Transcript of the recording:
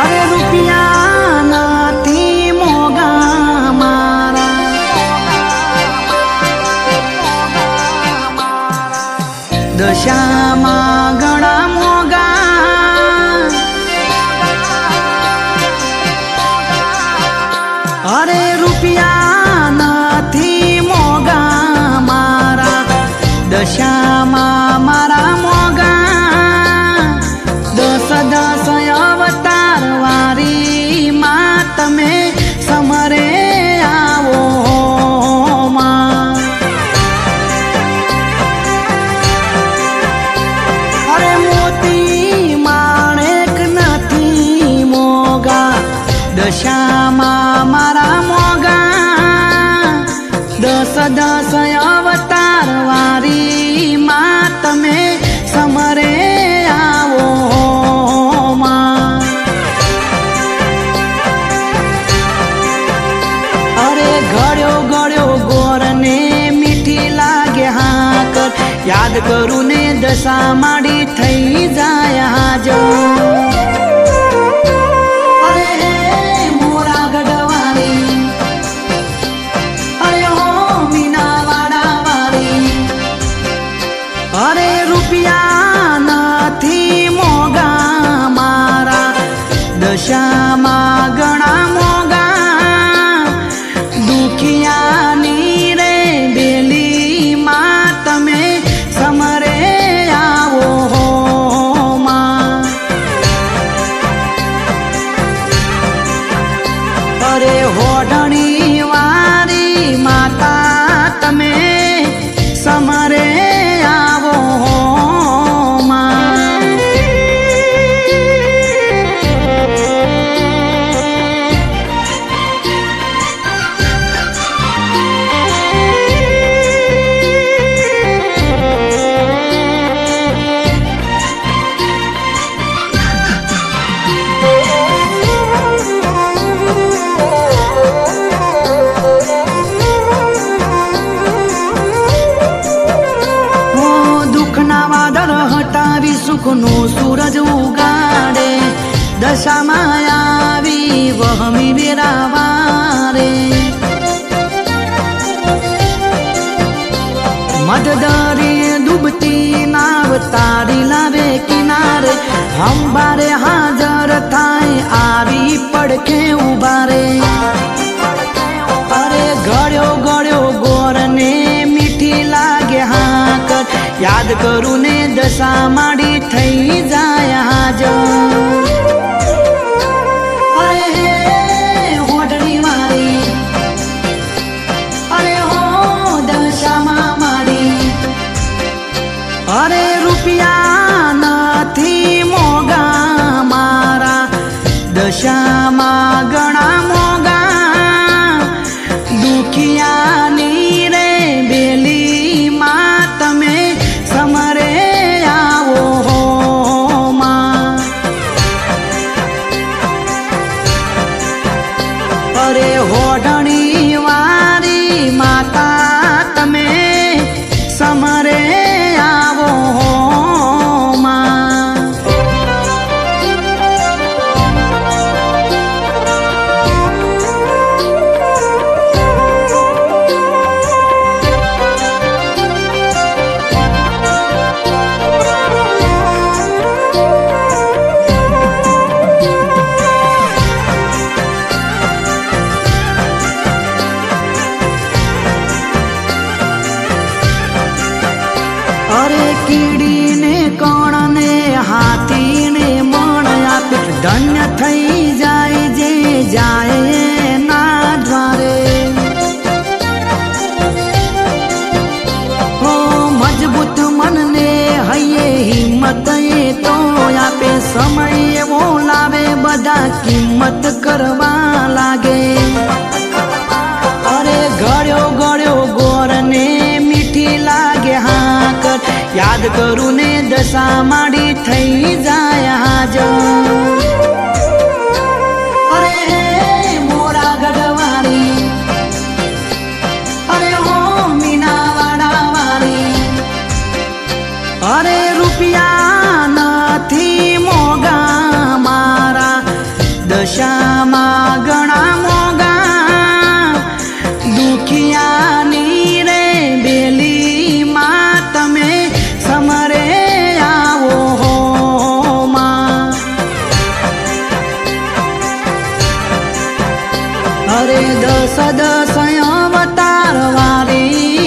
અરે રૂપિયા નથી મોગા મારા, દશામાં ઘણા મોગા. અરે રૂપિયા નથી મોગા મારા, દશામાં મારા મોગા. 10 અવતાર વારી માં તમે સમરે આવો માં. અરે મોતી માણેક નથી મોગા, દશામાં મારા મોગા. 10 અવતાર વારી માં તમે સમરે આવો માં. અરે ગળ્યો ગળ્યો ગોર ને મીઠી લાગે હાકર, યાદ કરું ને દશા માડી થઈ જાય હાજો. અરે મોરા ગઢવાળી, અરે હો મીનાવાડા વાળી. અરે રૂપિયા નથી મોગા મારા, દશામાં ઘણા મોગા. દુખિયાની રે બેલી માં તમે સમરે આવો માં. અરે હોડણી વારી માતા તમે સમરે આવો માં. સુખનો સૂરજ ઉગાડે, દશામાં આવી વહમી વેરાવારે. મધદરી ડૂબતી નાવ તારી લાવે કિનારે, અંબારે હાજર થાય આવી પડખે ઉભા રે. અરે ગળ્યો ગળ્યો ગોર ને મીઠી લાગે હાકર, યાદ કરું ને દશા માડી થઈ જાય હાજો. અરે હોડણી વાળી, અરે હો દશામાં મારી. અરે રૂપિયા નથી મોગા મારા, દશામાં ઘણા મોગા. દુખિયાની રે બેલી માં તમે સમરે આવો માં. અરે હોડણી વારી માતા તમે સમરે આવો માં. અરે કીડીને કણને હાથીને મણ આપે, ધન્ય થઈ જાય જે જાય ના દ્વારે. હો મજબૂત મનને હૈયે હિંમત એ તો આપે, સમય એવો લાવે બધા કિંમત કરવા લાગે. અરે ગળ્યો ગળ્યો ગોર ને મીઠી લાગે હાકર, યાદ કરું ને દશા માડી થઈ જાય હાજો. અરે મોરા ગઢવાળી, અરે હો મીનાવાડા વાળી. અરે રૂપિયા નથી મોગા મારા, અરે દસ દસ અવતાર વારી